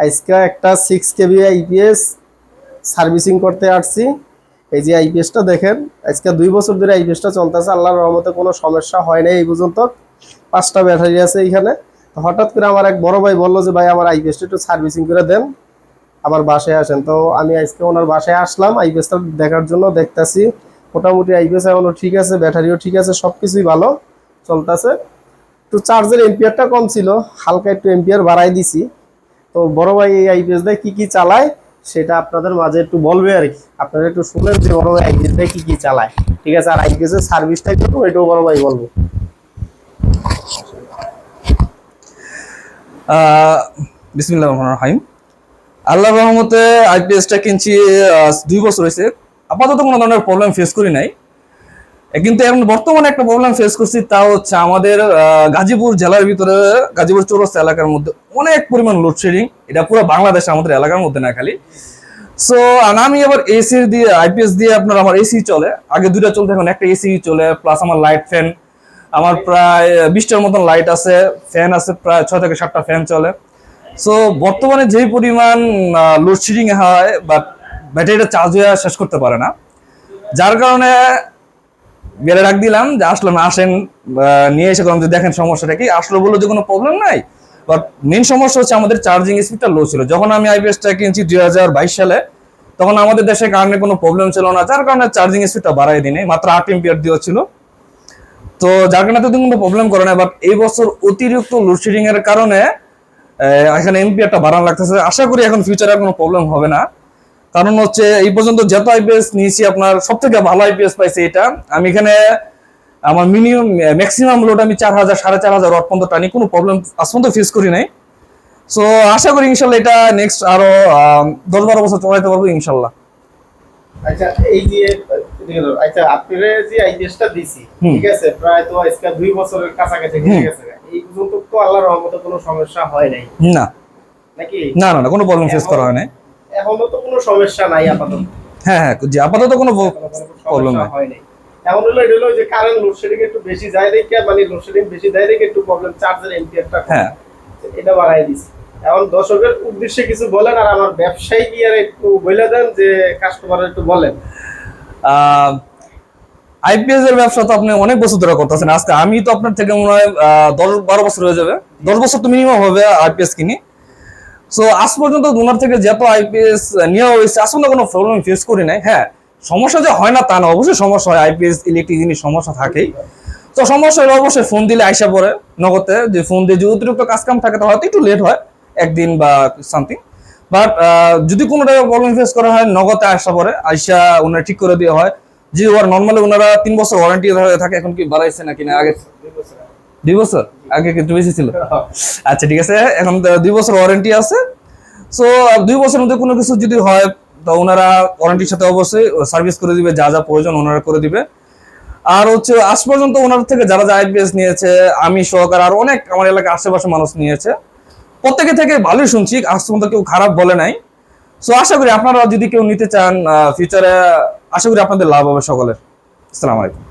আজকে একটা 6 কেবি IPS servicing করতে আসছি। এই যে আইপিএসটা দেখেন, আজকে 2 বছর ধরে আইপিএসটা চলতেছে, আল্লাহর রহমতে কোনো সমস্যা হয় নাই এই পর্যন্ত। 5টা ব্যাটারি আছে এইখানে। তো হঠাৎ করে আমার এক বড় ভাই বললো যে ভাই আমার আইপিএসটা একটু সার্ভিসিং করে দেন, আমার বাসায় আসেন। তো আমি আজকে ওনার বাসায় আসলাম আইপিএসটা দেখার জন্য। দেখতেছি মোটামুটি আইপিএস এখনো ঠিক আছে, ব্যাটারিও ঠিক আছে, সব কিছুই ভালো চলতেছে। একটু চার্জের এম্পিয়ারটা কম ছিল, হালকা একটু এম্পিয়ার বাড়াই দিছি। তো বড় ভাই এই আইপিএস দিয়ে কি চালায় সেটা আপনাদের মাঝে একটু বলবে আর কি। আপনারা একটু শুনেন যে বড় ভাই আইপিএস দিয়ে কি চালায়, ঠিক আছে? আর আইপিএস এর সার্ভিসটা কিন্তু এটাও বড় ভাই বলবো। বিসমিল্লাহির রহমানির রহিম। আল্লাহর রহমতে আইপিএসটা কিনছি 2 বছর হয়েছে। আপাতত কোনো ধরনের প্রবলেম ফেস করি নাই, কিন্তু এখন বর্তমানে একটা প্রবলেম ফেস করছি, তা হচ্ছে আমাদের গাজীপুর জেলার ভিতরে গাজীপুর চৌরাস্তা এলাকার মধ্যে অনেক পরিমাণ লোডশেডিং। এটা পুরো বাংলাদেশে, আমাদের এলাকার মধ্যে না খালি। সো আমি আবার এসি দিয়ে আইপিএস দিয়ে আপনার আমার এসি চলে, আগে 2টা চলতে, এখন একটা এসি চলে, প্লাস আমার লাইট ফ্যান, আমার প্রায় 20টার মতন লাইট আছে, ফ্যান আছে প্রায় 6 থেকে 7টা ফ্যান চলে। সো বর্তমানে যেই পরিমাণ লোডশেডিং হয় বা ব্যাটারিটা চার্জ হয়ে শেষ করতে পারে না, যার কারণে বেড়ে ডাক দিলাম যে আসলাম, আসেন নিয়ে এসে করলাম যে দেখেন সমস্যাটা কি। আসলে বললো যে কোনো প্রবলেম নাই, বাট মেন সমস্যা হচ্ছে আমাদের চার্জিং স্পিডটা লো ছিল। যখন আমি আইপিএসটা কিনছি 2022 সালে, তখন আমাদের দেশে কারেন্টের কোনো প্রবলেম ছিল না, যার কারণে চার্জিং স্পিডটা বাড়াই দিনে মাত্র 8 এম্পিয়ার দেওয়া ছিল। তো যার কারণে তো কোনো প্রবলেম করে না। বাট এই বছর অতিরিক্ত লোডশেডিং এর কারণে এখানে এম্পিয়ারটা বাড়ানো লাগতেছে। আশা করি এখন ফিউচারে কোনো প্রবলেম হবে না, কারণ হচ্ছে এই পর্যন্ত যত আইপিএস নিয়েছি আপনার সব থেকে ভালো আইপিএস পাইছি এটা। আমি এখানে আমার মিনিমাম ম্যাক্সিমাম লোড আমি 4000 4500 ওয়াট পর্যন্ত টানি, কোনো প্রবলেম আজ পর্যন্ত ফেস করি নাই। সো আশা করি ইনশাল্লাহ এটা নেক্সট আরো 10-12 বছর চলাইতে পারবো ইনশাল্লাহ। আচ্ছা, এই যে আচ্ছা আপনারা যে আইপিএসটা দিছি, ঠিক আছে, প্রায় তো আজকে 2 বছরের কাছাকাছি হয়ে গেছে। এই পর্যন্ত তো আল্লাহর রহমতে কোনো সমস্যা হয় নাই না নাকি? না না, কোনো প্রবলেম ফেস করা হয় নাই। এখনো তো কোনো সমস্যা নাই আপাতত। হ্যাঁ হ্যাঁ, জি আপাতত কোনো প্রবলেম সমস্যা নাই। হয় নাই। এখন হলো এটা হলো যে কারেন্ট লোডশেডিং একটু বেশি যায় দেখে, মানে লোডশেডিং বেশি যায় দেখে একটু প্রবলেম, চার্জের এম্পিয়ারটা হ্যাঁ, এটা বাড়াই দিছি। এখন দর্শকের উদ্দেশ্যে কিছু বলেন, আর আমার ব্যবসায়ী কি আর একটু বলে দেন যে কাস্টমার একটু বলেন। আইপিএস এর ব্যবসা তো আপনি অনেক বছর ধরে করতেছেন। আজকে আমি তো আপনার থেকে মনে হয় 10-12 বছর হয়ে যাবে, 10 বছর তো মিনিমাম হবে আইপিএস কিনি। সো আজ পর্যন্ত ওনার থেকে যত আইপিএস নেওয়া হয়েছে আসলে কোনো প্রবলেম ফেস করি নাই। হ্যাঁ, সমস্যা যে হয় না তা না, অবশ্যই সমস্যা হয়, আইপিএস ইলেকট্রিক জিনিস সমস্যা থাকেই। তো সমস্যা হলে অবশ্যই ফোন দিলে আইসা পড়ে নগদে, যে ফোন দিয়ে যদি অতিরিক্ত কাজ কাম থাকে তাহলে একটু লেট হয়, একদিন বা সামথিং। বাট যদি কোনো টাইপের প্রবলেম ফেস করা হয় নগদে আসা পড়ে, আইসা ওনারা ঠিক করে দেওয়া হয়। যে ওর নর্মালি ওনারা 3 বছর ওয়ারেন্টি থাকে, এখন কি বাড়াইছে নাকি না? আগে 2 বছর, আগে কিন্তু বেশি ছিল। আচ্ছা ঠিক আছে, এখন 2 বছর ওয়ারেন্টি আছে। সো 2 বছরের মধ্যে কোনো কিছু যদি হয় তো ওনারা ওয়ারেন্টির সাথে অবশ্যই সার্ভিস করে দিবে, যা যা প্রয়োজন ওনারা করে দিবে। আর হচ্ছে আজ পর্যন্ত ওনার থেকে যারা যা আইপিএস নিয়েছে, আমি সহকারে আর অনেক আমার এলাকার আশেপাশে মানুষ নিয়েছে, প্রত্যেকে থেকে ভালোই শুনছি, আজ পর্যন্ত কেউ খারাপ বলে নাই। সো আশা করি আপনারা যদি কেউ নিতে চান ফিউচারে, আশা করি আপনাদের লাভ হবে সকলের। আসসালামু আলাইকুম।